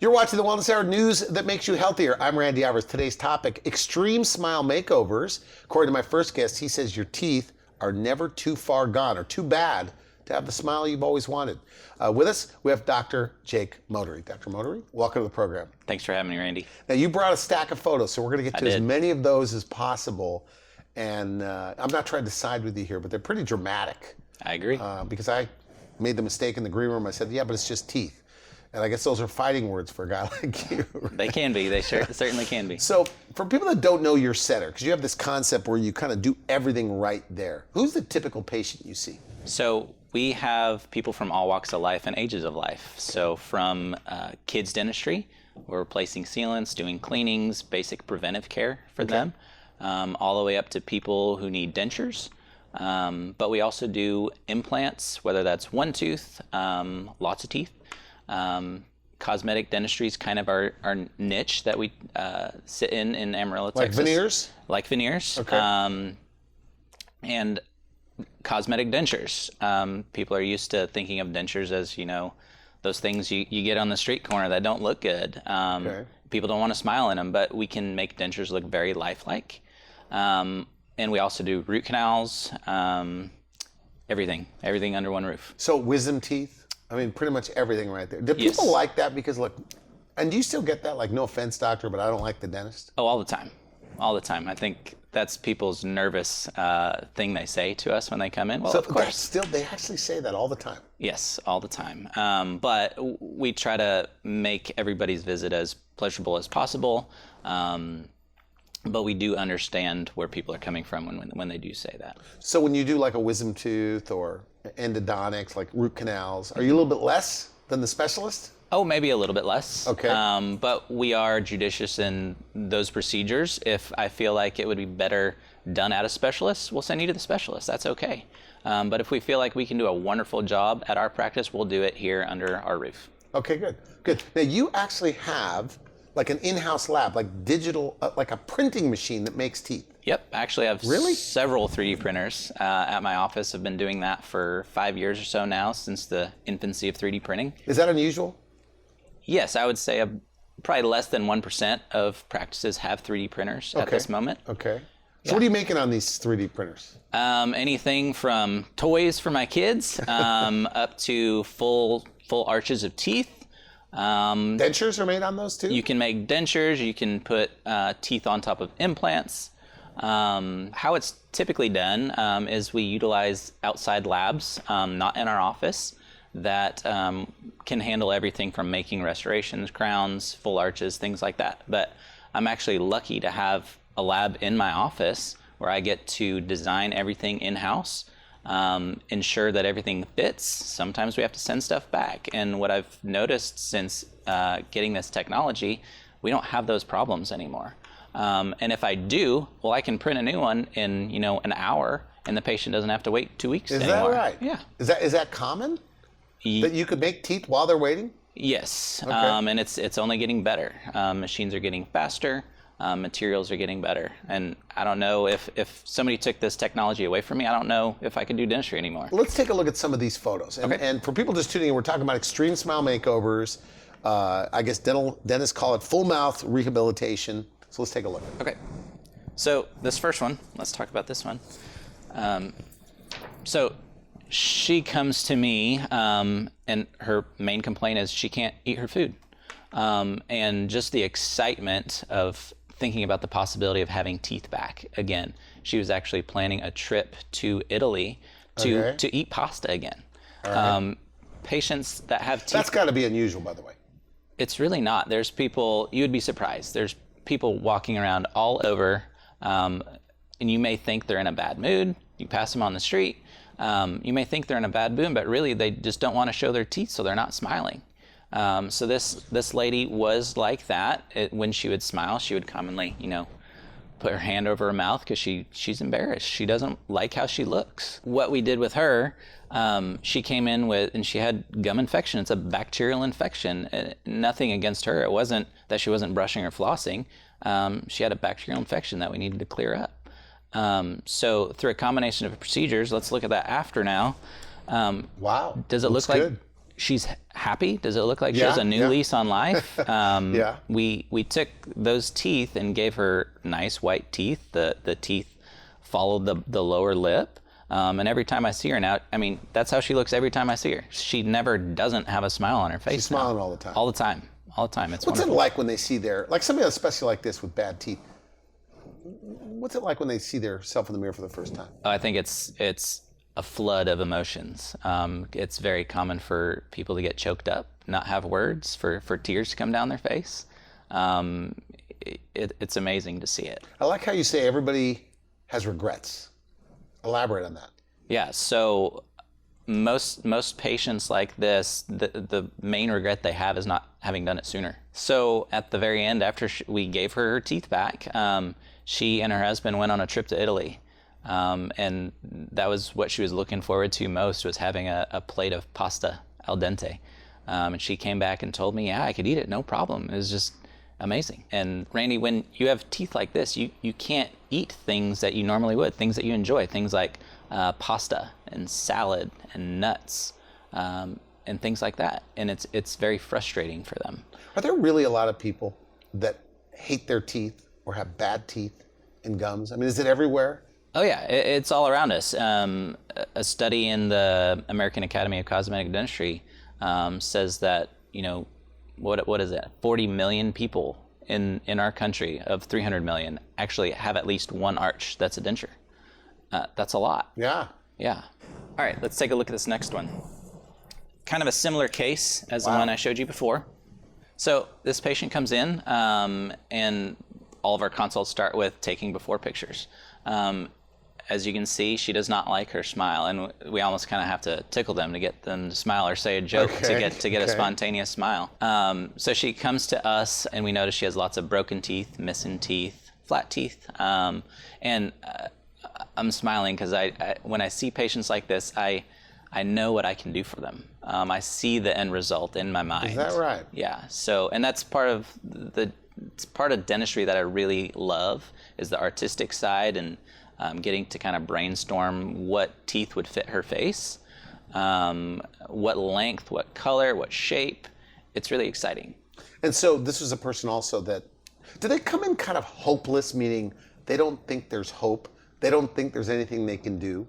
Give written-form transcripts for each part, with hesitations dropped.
You're watching the Wellness Hour, news that makes you healthier. I'm Randy Alvarez. Today's topic, extreme smile makeovers. According to my first guest, he says your teeth are never too far gone or too bad to have the smile you've always wanted. With us, we have Dr. Jake Modery. Dr. Modery, welcome to the program. Thanks for having me, Randy. Now, you brought a stack of photos, so we're going to get to as many of those as possible. And I'm not trying to side with you here, but they're pretty dramatic. I agree. Because I made the mistake in the green room. I said, yeah, but it's just teeth. And I guess those are fighting words for a guy like you. Right? They can be. They certainly can be. So for people that don't know your center, because you have this concept where you kind of do everything right there, who's the typical patient you see? So we have people from all walks of life and ages of life. So from kids dentistry, we're replacing sealants, doing cleanings, basic preventive care for them, all the way up to people who need dentures. But we also do implants, whether that's one tooth, lots of teeth. Cosmetic dentistry is kind of our niche that we sit in Amarillo, Texas. Like veneers? Like veneers. Okay. And cosmetic dentures. People are used to thinking of dentures as, you know, those things you get on the street corner that don't look good. People don't want to smile in them, but we can make dentures look very lifelike. And we also do root canals, everything under one roof. So wisdom teeth? I mean, pretty much everything right there. Do people like that? Because look, and do you still get that? Like, no offense, doctor, but I don't like the dentist? Oh, all the time. All the time. I think that's people's nervous thing they say to us when they come in. Well, so of course. They actually say that all the time? Yes, all the time. But we try to make everybody's visit as pleasurable as possible. But we do understand where people are coming from when they do say that. So when you do like a wisdom tooth or endodontics, like root canals, are you a little bit less than the specialist? Oh, maybe a little bit less. Okay. But we are judicious in those procedures. If I feel like it would be better done at a specialist, we'll send you to the specialist. That's okay. But if we feel like we can do a wonderful job at our practice, we'll do it here under our roof. Okay, good. Now you actually have like an in-house lab, like digital, like a printing machine that makes teeth. Yep, actually I have several 3D printers at my office. I've been doing that for 5 years or so now, since the infancy of 3D printing. Is that unusual? Yes, I would say probably less than 1% of practices have 3D printers at this moment. Okay. So what are you making on these 3D printers? Anything from toys for my kids up to full arches of teeth. Dentures are made on those too? You can make dentures. You can put teeth on top of implants. How it's typically done is we utilize outside labs, not in our office, that can handle everything from making restorations, crowns, full arches, things like that. But I'm actually lucky to have a lab in my office where I get to design everything in-house, ensure that everything fits. Sometimes we have to send stuff back. And what I've noticed since getting this technology, we don't have those problems anymore. And if I do, well, I can print a new one in, an hour, and the patient doesn't have to wait 2 weeks anymore. Is that right? Yeah. Is that common? That you could make teeth while they're waiting? Yes. Okay. And it's only getting better. Machines are getting faster. Materials are getting better. And I don't know if somebody took this technology away from me, I don't know if I could do dentistry anymore. Let's take a look at some of these photos. And for people just tuning in, we're talking about extreme smile makeovers. I guess dentists call it full mouth rehabilitation. So let's take a look. Okay. So this first one, let's talk about this one. So she comes to me and her main complaint is she can't eat her food. And just the excitement of thinking about the possibility of having teeth back again. She was actually planning a trip to Italy to eat pasta again. Patients that have teeth... That's got to be unusual, by the way. It's really not. There's people, you would be surprised. There's people walking around all over, and you may think they're in a bad mood. You pass them on the street. You may think they're in a bad mood, but really they just don't want to show their teeth, so they're not smiling. So this lady was like that. When she would smile, she would commonly, put her hand over her mouth because she's embarrassed. She doesn't like how she looks. What we did with her, she came in and she had gum infection. It's a bacterial infection. Nothing against her. It wasn't that she wasn't brushing or flossing. She had a bacterial infection that we needed to clear up. So through a combination of procedures, let's look at that after now. Wow. Does it look like good. she's happy. Does it look like she Yeah, has a new yeah. lease on life? Yeah. We took those teeth and gave her nice white teeth. The teeth followed the lower lip. And every time I see her now, I mean, that's how she looks every time I see her. She never doesn't have a smile on her face. She's smiling all the time. All the time. All the time. It's What's wonderful. it like when they see like somebody especially like this with bad teeth? What's it like when they see their self in the mirror for the first time? I think it's a flood of emotions. It's very common for people to get choked up, not have words, for tears to come down their face. It's amazing to see it. I like how you say everybody has regrets. Elaborate on that. Yeah, so most patients like this, the main regret they have is not having done it sooner. So at the very end, after we gave her teeth back, she and her husband went on a trip to Italy. And that was what she was looking forward to most, was having a plate of pasta al dente. And she came back and told me, yeah, I could eat it, no problem. It was just amazing. And Randy, when you have teeth like this, you can't eat things that you normally would, things that you enjoy, things like pasta and salad and nuts and things like that. And it's very frustrating for them. Are there really a lot of people that hate their teeth or have bad teeth and gums? I mean, is it everywhere? Oh yeah, it's all around us. A study in the American Academy of Cosmetic Dentistry says that, what is it? 40 million people in our country of 300 million actually have at least one arch that's a denture. That's a lot. Yeah. Yeah. All right, let's take a look at this next one. Kind of a similar case as the one I showed you before. So this patient comes in, and all of our consults start with taking before pictures. As you can see, she does not like her smile, and we almost kind of have to tickle them to get them to smile or say a joke to get a spontaneous smile. So she comes to us, and we notice she has lots of broken teeth, missing teeth, flat teeth, and I'm smiling because when I see patients like this, I know what I can do for them. I see the end result in my mind. Is that right? Yeah. So, and that's part of it's part of dentistry that I really love, is the artistic side and getting to kind of brainstorm what teeth would fit her face, what length, what color, what shape. It's really exciting. And so this was a person also that, do they come in kind of hopeless, meaning they don't think there's hope? They don't think there's anything they can do?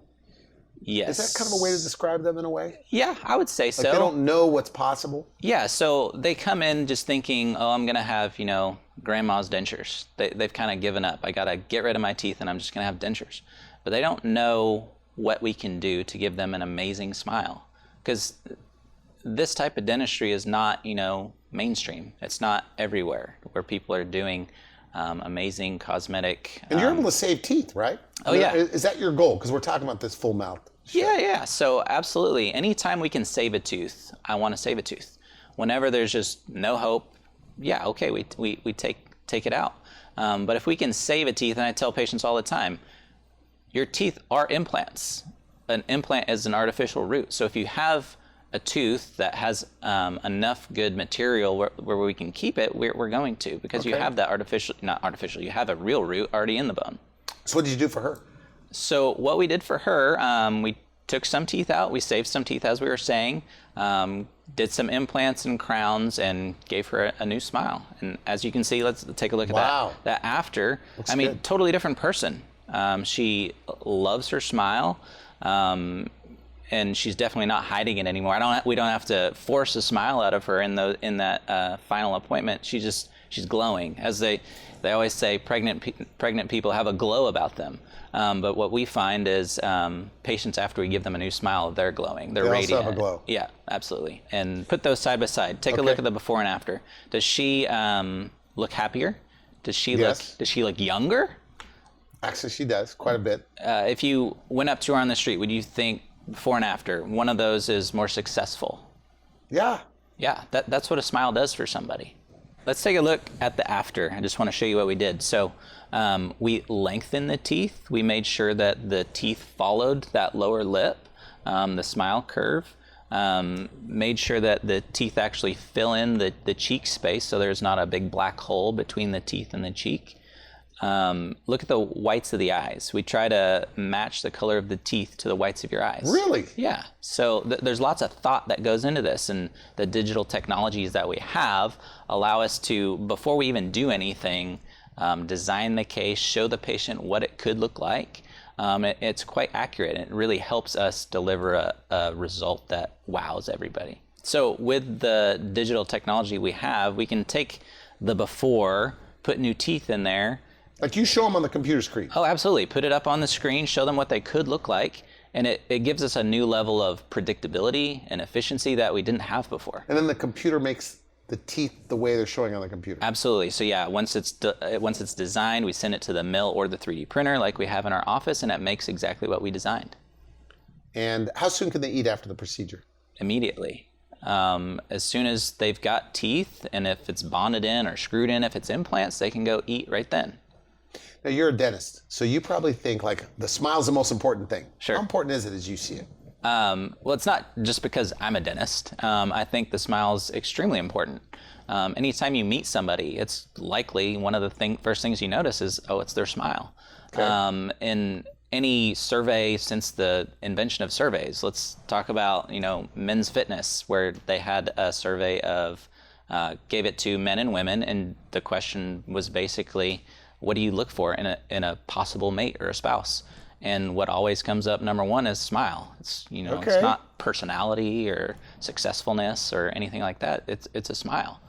Yes. Is that kind of a way to describe them in a way? Yeah, I would say so. Like they don't know what's possible? Yeah, so they come in just thinking, oh, I'm going to have, grandma's dentures. They've kind of given up. I got to get rid of my teeth and I'm just going to have dentures. But they don't know what we can do to give them an amazing smile. Because this type of dentistry is not, mainstream. It's not everywhere where people are doing amazing cosmetic. And you're able to save teeth, right? Oh, yeah. Is that your goal? Because we're talking about this full mouth. Yeah. So absolutely. Anytime we can save a tooth, I want to save a tooth. Whenever there's just no hope, yeah, okay, we take it out. But if we can save a teeth, and I tell patients all the time, your teeth are implants. An implant is an artificial root. So if you have a tooth that has enough good material where we can keep it, we're going to, because you have that you have a real root already in the bone. So what did you do for her? So what we did for her, we took some teeth out, we saved some teeth as we were saying, did some implants and crowns, and gave her a new smile. And as you can see, let's take a look at that after. Looks good. Totally different person. She loves her smile. And she's definitely not hiding it anymore. We don't have to force a smile out of her in that final appointment. She's glowing. As they always say, pregnant people have a glow about them. But what we find is patients, after we give them a new smile, they're glowing. They're radiant. They also have a glow. Yeah, absolutely. And put those side by side. Take a look at the before and after. Does she look happier? Does she look younger? Actually, she does quite a bit. If you went up to her on the street, would you think before and after one of those is more successful? Yeah. Yeah, that's what a smile does for somebody. Let's take a look at the after. I just want to show you what we did. So we lengthened the teeth. We made sure that the teeth followed that lower lip, the smile curve. Made sure that the teeth actually fill in the cheek space, so there's not a big black hole between the teeth and the cheek. look at the whites of the eyes. We try to match the color of the teeth to the whites of your eyes. Really? Yeah. So there's lots of thought that goes into this, and the digital technologies that we have allow us to, before we even do anything, design the case, show the patient what it could look like. It's quite accurate, and it really helps us deliver a result that wows everybody. So with the digital technology we have, we can take the before, put new teeth in there. Like you show them on the computer screen. Oh, absolutely. Put it up on the screen, show them what they could look like, and it gives us a new level of predictability and efficiency that we didn't have before. And then the computer makes the teeth the way they're showing on the computer. Absolutely. So yeah, once it's designed, we send it to the mill or the 3D printer like we have in our office, and it makes exactly what we designed. And how soon can they eat after the procedure? Immediately. As soon as they've got teeth, and if it's bonded in or screwed in, if it's implants, they can go eat right then. Now, you're a dentist, so you probably think like the smile's the most important thing. Sure. How important is it as you see it? Well, it's not just because I'm a dentist. I think the smile's extremely important. Anytime you meet somebody, it's likely one of the first things you notice is, oh, it's their smile. Okay. In any survey since the invention of surveys, let's talk about, men's fitness, where they had a survey of, gave it to men and women, and the question was basically, what do you look for in a possible mate or a spouse? And what always comes up number one is smile. It's Okay. It's not personality or successfulness or anything like that. It's a smile.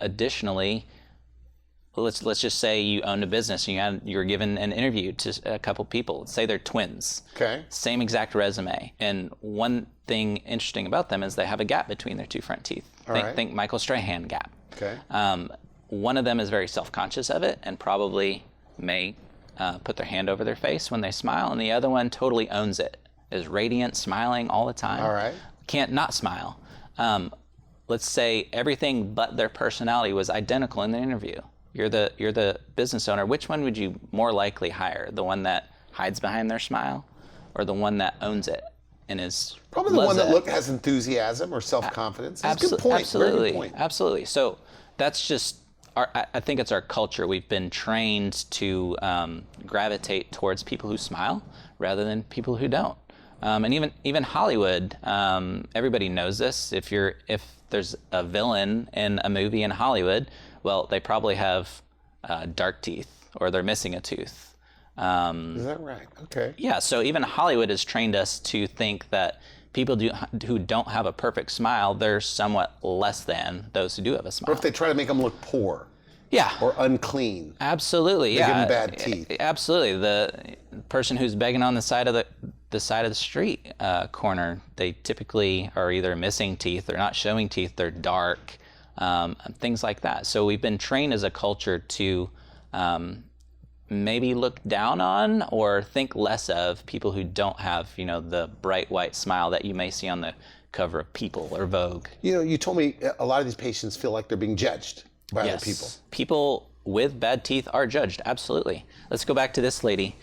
Additionally, let's just say you owned a business and you were given an interview to a couple people. Let's say they're twins. Okay. Same exact resume. And one thing interesting about them is they have a gap between their two front teeth. Think Michael Strahan gap. Okay. One of them is very self-conscious of it and probably may put their hand over their face when they smile, and the other one totally owns it, is radiant, smiling all the time. All right. Can't not smile. Let's say everything but their personality was identical in the interview. You're the business owner. Which one would you more likely hire? The one that hides behind their smile, or the one that owns it and is probably the one that has enthusiasm or self-confidence? That's a good point. Absolutely. Very good point. Absolutely. So that's just. I think it's our culture. We've been trained to gravitate towards people who smile rather than people who don't. And even Hollywood, everybody knows this. If there's a villain in a movie in Hollywood, well, they probably have dark teeth or they're missing a tooth. Is that right? Okay. Yeah. So even Hollywood has trained us to think that people who don't have a perfect smile, they're somewhat less than those who do have a smile. Or if they try to make them look poor. Yeah. Or unclean. Absolutely. They Yeah. give them bad teeth. Absolutely. The person who's begging on the side of the street corner, they typically are either missing teeth, they're not showing teeth, they're dark, things like that. So we've been trained as a culture to maybe look down on or think less of people who don't have, the bright white smile that you may see on the cover of People or Vogue. You told me a lot of these patients feel like they're being judged by Yes. other people. People with bad teeth are judged, absolutely. Let's go back to this lady.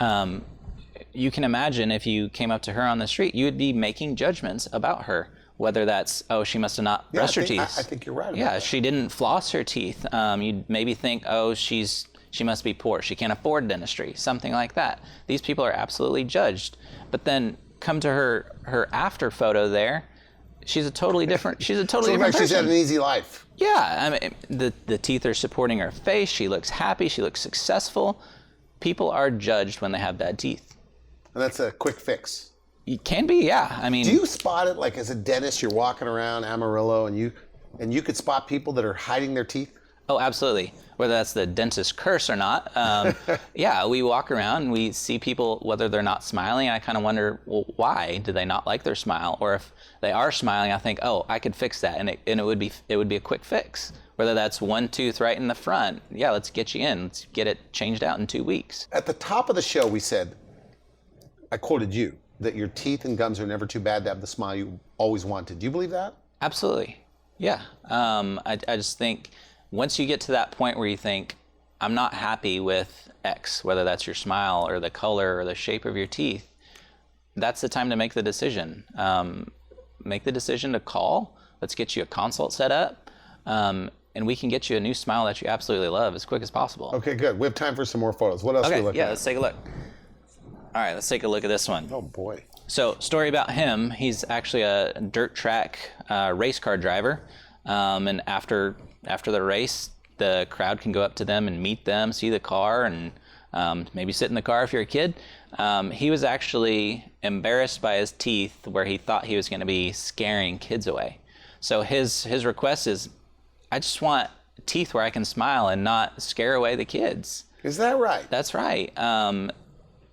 You can imagine if you came up to her on the street, you would be making judgments about her, whether that's, oh, she must have not brushed her teeth. I think you're right about Yeah, that. she didn't floss her teeth. You'd maybe think, oh, she must be poor. She can't afford dentistry, something like that. These people are absolutely judged. But then come to her after photo there, she's a totally different different person. She's had an easy life. Yeah, I mean, the teeth are supporting her face. She looks happy. She looks successful. People are judged when they have bad teeth. And that's a quick fix. It can be, yeah. I mean, Do you spot it, like as a dentist, you're walking around Amarillo and you could spot people that are hiding their teeth? oh, absolutely. Whether that's the dentist curse or not. Yeah, we walk around and we see people, whether they're not smiling, I kind of wonder, well, why do they not like their smile? Or if they are smiling, I think, oh, I could fix that, and it would be a quick fix. Whether that's one tooth right in the front, yeah, let's get you in. Let's get it changed out in 2 weeks. At the top of the show, we said, I quoted you, that your teeth and gums are never too bad to have the smile you always wanted. Do you believe that? Absolutely. Yeah. I just think once you get to that point where you think, I'm not happy with X, whether that's your smile or the color or the shape of your teeth, that's the time to make the decision. Make the decision to call. Let's get you a consult set up. and we can get you a new smile that you absolutely love as quick as possible. Okay, good. We have time for some more photos. What else are we looking at? Let's take a look. All right, let's take a look at this one. Oh, boy. So, story about him, he's actually a dirt track race car driver. And after the race, the crowd can go up to them and meet them, see the car, and maybe sit in the car if you're a kid. He was actually embarrassed by his teeth where he thought he was going to be scaring kids away. So his request is, I just want teeth where I can smile and not scare away the kids. Is that right? That's right.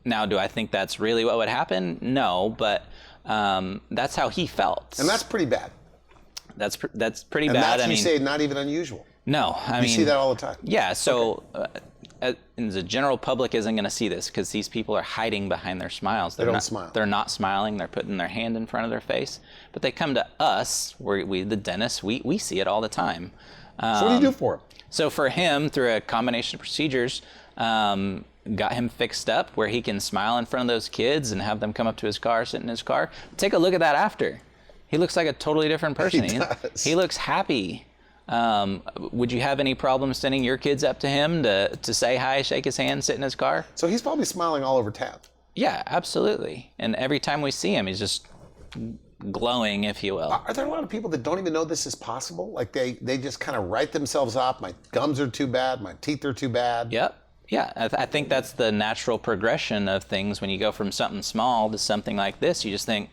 Now, do I think that's really what would happen? No, but that's how he felt. And that's pretty bad. That's pretty And bad. that's, you say, not even unusual. No, I mean, you see that all the time. Yeah, so and the general public isn't going to see this because these people are hiding behind their smiles. They don't smile. They're not smiling. They're putting their hand in front of their face. But they come to us, we the dentists, we see it all the time. So what do you do for them? So for him, through a combination of procedures, got him fixed up where he can smile in front of those kids and have them come up to his car, sit in his car. Take a look at that after. He looks like a totally different person. He does. He looks happy. Would you have any problem sending your kids up to him to say hi, shake his hand, sit in his car? So he's probably smiling all over town. Yeah, absolutely. And every time we see him, he's just glowing, if you will. Are there a lot of people that don't even know this is possible? Like they just kind of write themselves off. My gums are too bad. My teeth are too bad. Yep. Yeah, I think that's the natural progression of things. When you go from something small to something like this, you just think,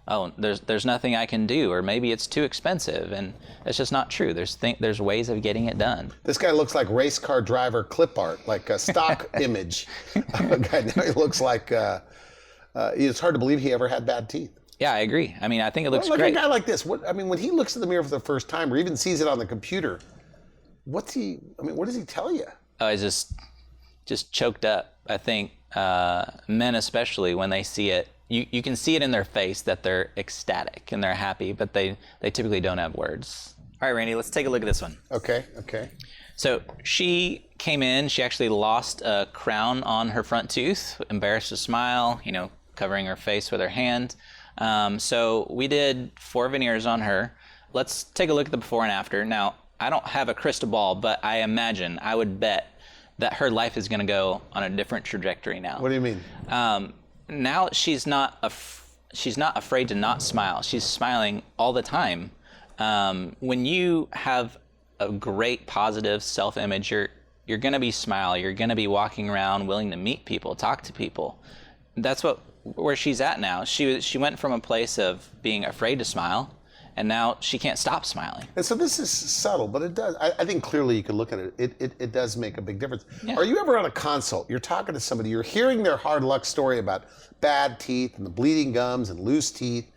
oh, there's nothing I can do, or maybe it's too expensive, and it's just not true. There's ways of getting it done. This guy looks like race car driver clip art, like a stock image. Guy, now he looks like, it's hard to believe he ever had bad teeth. Yeah, I agree. I mean, I think it looks Look great. at a guy like this. When he looks in the mirror for the first time, or even sees it on the computer, what does he tell you? Oh, he's just choked up. I think men especially, when they see it, you can see it in their face that they're ecstatic and they're happy, but they typically don't have words. All right, Randy, let's take a look at this one. Okay. So she came in, she actually lost a crown on her front tooth, embarrassed to smile, covering her face with her hand. So we did 4 veneers on her. Let's take a look at the before and after. Now, I don't have a crystal ball, but I would bet that her life is going to go on a different trajectory now. What do you mean? Now she's not afraid to not smile. She's smiling all the time. When you have a great positive self-image, you're going to be smile. You're going to be walking around willing to meet people, talk to people. That's where she's at now. She went from a place of being afraid to smile, and now she can't stop smiling. And so this is subtle, but it does. I think clearly you can look at it. It does make a big difference. Yeah. Are you ever on a consult? You're talking to somebody. You're hearing their hard luck story about bad teeth and the bleeding gums and loose teeth.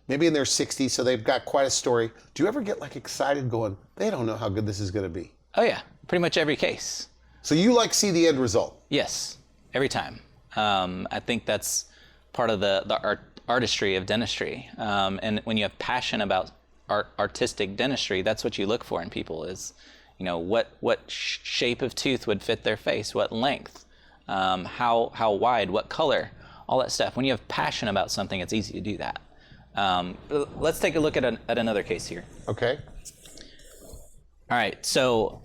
Maybe in their 60s, so they've got quite a story. Do you ever get excited going, they don't know how good this is going to be? Oh yeah, pretty much every case. So you see the end result? Yes, every time. I think that's part of the artistry of dentistry. And when you have passion about artistic dentistry, that's what you look for in people is, what shape of tooth would fit their face, what length, how wide, what color, all that stuff. When you have passion about something, it's easy to do that. Let's take a look at another case here. Okay. All right, so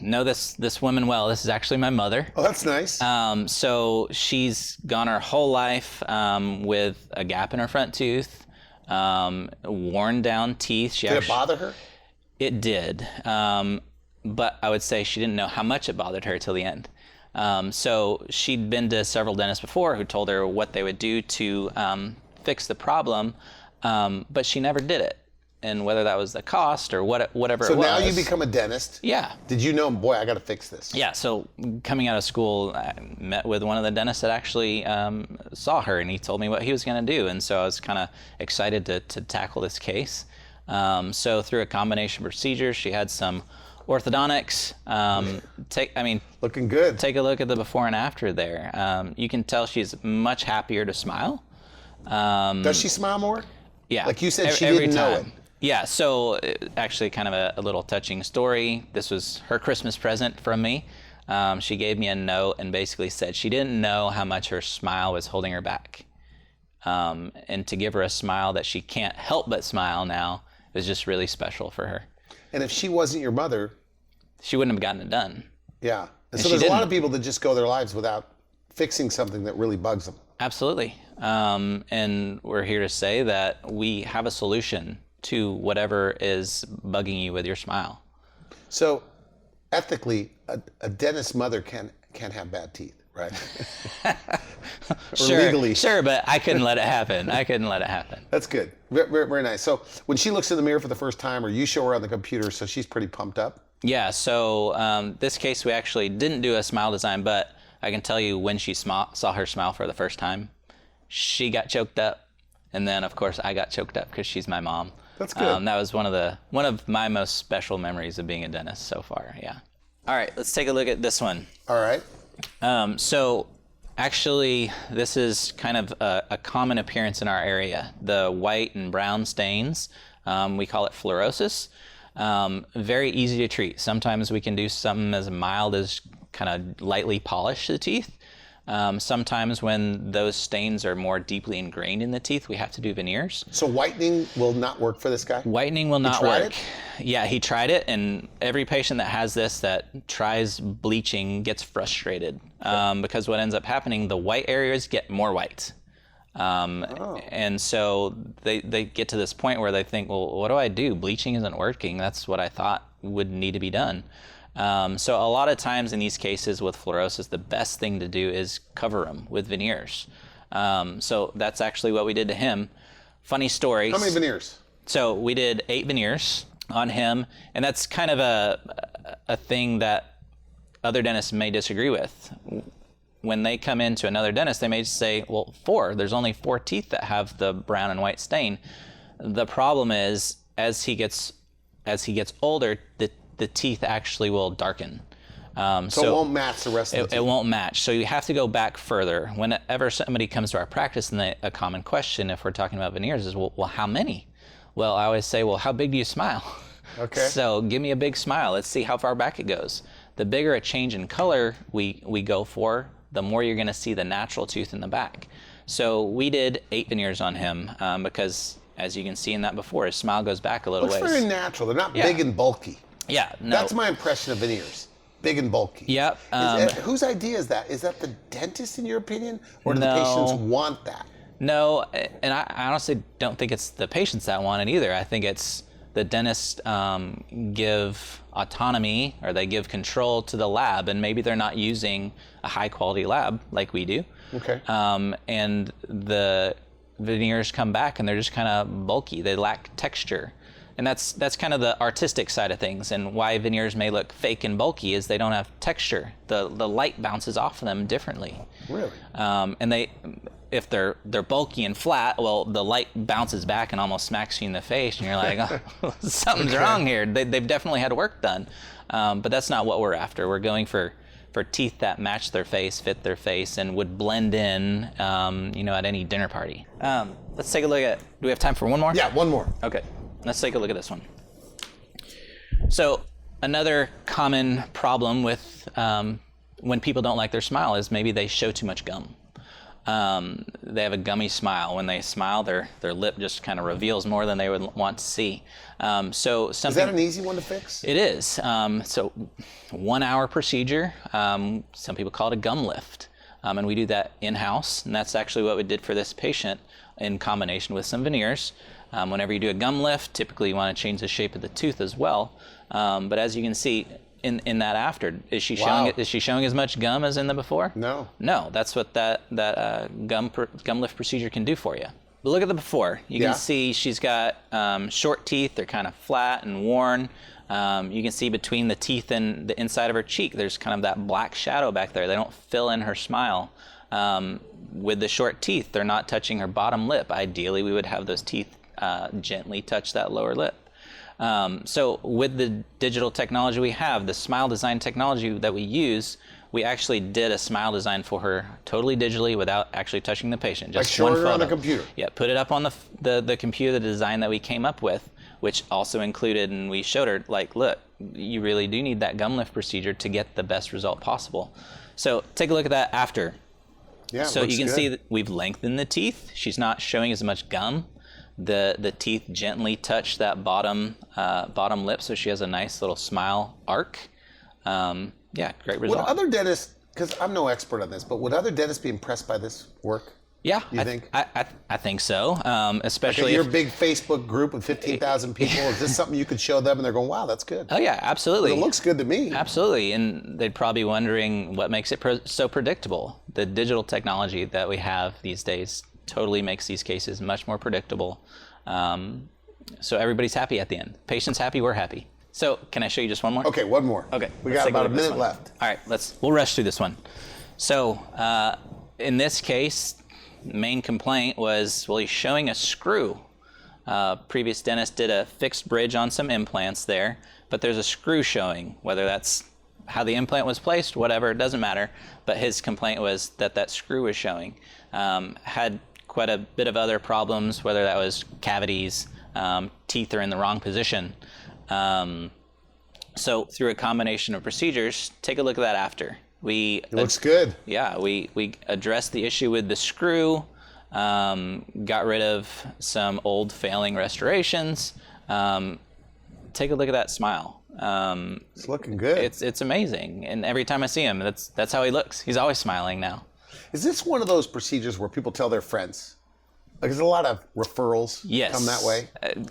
know this woman well. This is actually my mother. Oh, that's nice. So she's gone her whole life with a gap in her front tooth, worn down teeth. Did it bother her? It did, but I would say she didn't know how much it bothered her till the end. So she'd been to several dentists before who told her what they would do to fix the problem, but she never did it. And whether that was the cost or whatever it was. So now you become a dentist? Yeah. Did you know, boy, I got to fix this? Yeah, so coming out of school, I met with one of the dentists that actually saw her, and he told me what he was going to do. And so I was kind of excited to tackle this case. So through a combination of procedures, she had some orthodontics. Looking good. Take a look at the before and after there. You can tell she's much happier to smile. Does she smile more? Yeah. Like you said, she every didn't know it. Yeah, so actually kind of a little touching story. This was her Christmas present from me. She gave me a note and basically said she didn't know how much her smile was holding her back. And to give her a smile that she can't help but smile now was just really special for her. And if she wasn't your mother, she wouldn't have gotten it done. yeah. And so she there's a lot didn't. of people that just go their lives without fixing something that really bugs them. Absolutely. And we're here to say that we have a solution to whatever is bugging you with your smile. So ethically, a dentist's mother can't have bad teeth, right? Sure, legally. Sure, but I couldn't let it happen. That's good. Very, very nice. So when she looks in the mirror for the first time, or you show her on the computer, so she's pretty pumped up? Yeah, so this case we actually didn't do a smile design, but I can tell you when she saw her smile for the first time, she got choked up. And then, of course, I got choked up because she's my mom. That's good. That was one of my most special memories of being a dentist so far, yeah. All right, let's take a look at this one. All right. So actually, this is kind of a common appearance in our area. The white and brown stains, we call it fluorosis. Very easy to treat. Sometimes we can do something as mild as kind of lightly polish the teeth. Sometimes when those stains are more deeply ingrained in the teeth, we have to do veneers. So whitening will not work for this guy? Whitening will not tried work. Yeah, he tried it, and every patient that has this that tries bleaching gets frustrated because what ends up happening, the white areas get more white. And so they get to this point where they think, well, what do I do? Bleaching isn't working. That's what I thought would need to be done. So a lot of times in these cases with fluorosis, the best thing to do is cover them with veneers. So that's actually what we did to him. Funny story. How many veneers? So we did 8 veneers on him, and that's kind of a thing that other dentists may disagree with. When they come into another dentist, they may say, well, 4. There's only 4 teeth that have the brown and white stain. The problem is, as he gets older, the teeth actually will darken. So it won't match the rest of the teeth. It won't match. So you have to go back further. Whenever somebody comes to our practice, and a common question, if we're talking about veneers, is, well, how many? Well, I always say, well, how big do you smile? Okay. So give me a big smile. Let's see how far back it goes. The bigger a change in color we go for, the more you're going to see the natural tooth in the back. So we did 8 veneers on him because, as you can see in that before, his smile goes back a little Looks ways. very natural. They're not big and bulky. Yeah, no. That's my impression of veneers. Big and bulky. Yep. Whose idea is that? Is that the dentist, in your opinion? Or do the No. patients want that? No, and I honestly don't think it's the patients that want it either. I think it's the dentists give autonomy, or they give control to the lab, and maybe they're not using a high quality lab like we do. Okay. And the veneers come back and they're just kind of bulky. They lack texture. And that's kind of the artistic side of things, and why veneers may look fake and bulky is they don't have texture. The light bounces off of them differently. Really? And if they're bulky and flat, well, the light bounces back and almost smacks you in the face, and you're like, oh, something's wrong here. They've definitely had work done, but that's not what we're after. We're going for teeth that match their face, fit their face, and would blend in, at any dinner party. Let's take a look at. Do we have time for one more? Yeah, one more. Okay. Let's take a look at this one. So another common problem with when people don't like their smile is maybe they show too much gum. They have a gummy smile. When they smile, their lip just kind of reveals more than they would want to see. Is that an easy one to fix? It is. So 1 hour procedure. Some people call it a gum lift. And we do that in-house. And that's actually what we did for this patient in combination with some veneers. Whenever you do a gum lift, typically you want to change the shape of the tooth as well. But as you can see in that after, is she showing as much gum as in the before? No. No, that's what that gum lift procedure can do for you. But look at the before. You can see she's got short teeth. They're kind of flat and worn. You can see between the teeth and the inside of her cheek, there's kind of that black shadow back there. They don't fill in her smile. With the short teeth, they're not touching her bottom lip. Ideally, we would have those teeth gently touch that lower lip. So with the digital technology we have, the smile design technology that we use, we actually did a smile design for her totally digitally without actually touching the patient. Just like showing one her photo. on the computer. Yeah, put it up on the computer, the design that we came up with, which also included, and we showed her, like, look, you really do need that gum lift procedure to get the best result possible. So take a look at that after. Yeah, so you can good. see that we've lengthened the teeth. She's not showing as much gum. The teeth gently touch that bottom lip, so she has a nice little smile arc. Yeah, great result. Would other dentists, because I'm no expert on this, but would other dentists be impressed by this work? Yeah, you think? I think so. Especially like your big Facebook group with 15,000 people. Is this something you could show them and they're going, wow, that's good? Oh yeah, absolutely. It looks good to me. Absolutely, and they'd probably be wondering what makes it so predictable. The digital technology that we have these days totally makes these cases much more predictable. So everybody's happy at the end. Patient's happy, we're happy. So can I show you just one more? Okay, one more. Okay. We got about a minute left. All right, we'll rush through this one. So in this case, main complaint was, well, he's showing a screw. Previous dentist did a fixed bridge on some implants there, but there's a screw showing. Whether that's how the implant was placed, whatever, it doesn't matter. But his complaint was that screw was showing. Had quite a bit of other problems, whether that was cavities, teeth are in the wrong position. So through a combination of procedures, take a look at that after. It looks good. Yeah, we addressed the issue with the screw, got rid of some old failing restorations. Take a look at that smile. It's looking good. It's amazing, and every time I see him, that's how he looks. He's always smiling now. Is this one of those procedures where people tell their friends? Like, there's a lot of referrals come that way.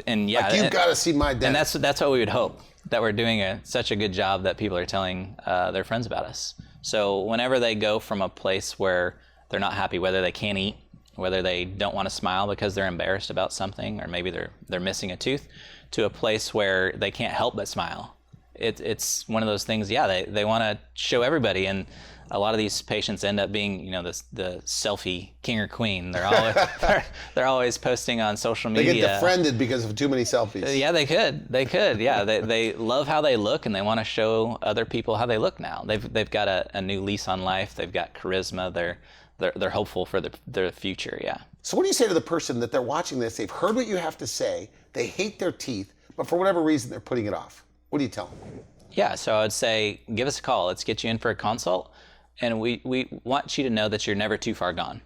And yeah, like, you've got to see my dentist. And that's what we would hope, that we're doing such a good job that people are telling their friends about us. So whenever they go from a place where they're not happy, whether they can't eat, whether they don't want to smile because they're embarrassed about something, or maybe they're missing a tooth, to a place where they can't help but smile. It's one of those things. Yeah, they want to show everybody, and a lot of these patients end up being, the selfie king or queen. They're always posting on social media. They get defriended because of too many selfies. Yeah, they could. Yeah, they love how they look, and they want to show other people how they look now. They've got a new lease on life. They've got charisma. They're hopeful for their future. Yeah. So what do you say to the person that they're watching this? They've heard what you have to say. They hate their teeth, but for whatever reason they're putting it off. What do you tell them? Yeah, so I would say, give us a call. Let's get you in for a consult. And we want you to know that you're never too far gone.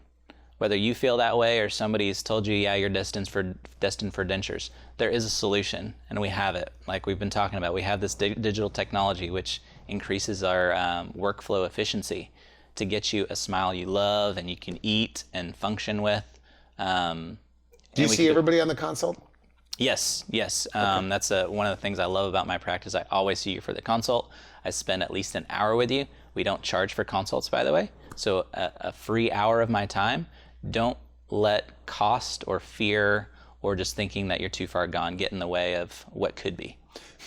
Whether you feel that way or somebody's told you, yeah, you're destined for dentures, there is a solution, and we have it. Like we've been talking about, we have this digital technology which increases our workflow efficiency to get you a smile you love and you can eat and function with. Do you see everybody on the consult? Yes. Okay. That's one of the things I love about my practice. I always see you for the consult. I spend at least an hour with you. We don't charge for consults, by the way. So a free hour of my time. Don't let cost or fear or just thinking that you're too far gone get in the way of what could be.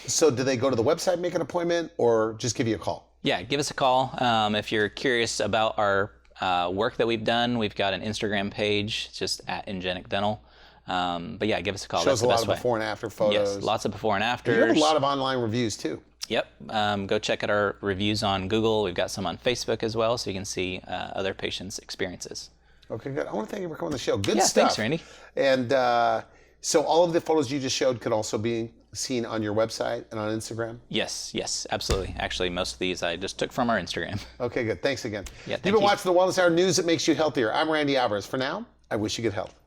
So do they go to the website, make an appointment, or just give you a call? Yeah, give us a call. If you're curious about our work that we've done, we've got an Instagram page, just at Ingenic Dental. But yeah, give us a call. Shows That's the a lot best of way. before and after photos. Yes, lots of before and afters. You have a lot of online reviews too. Yep. Go check out our reviews on Google. We've got some on Facebook as well, so you can see other patients' experiences. Okay, good. I want to thank you for coming on the show. Good Yeah, stuff. thanks, Randy. And so all of the photos you just showed can also be seen on your website and on Instagram? Yes, absolutely. Actually, most of these I just took from our Instagram. Okay, good. Thanks again. Yeah, You've been watching the Wellness Hour, news that makes you healthier. I'm Randy Alvarez. For now, I wish you good health.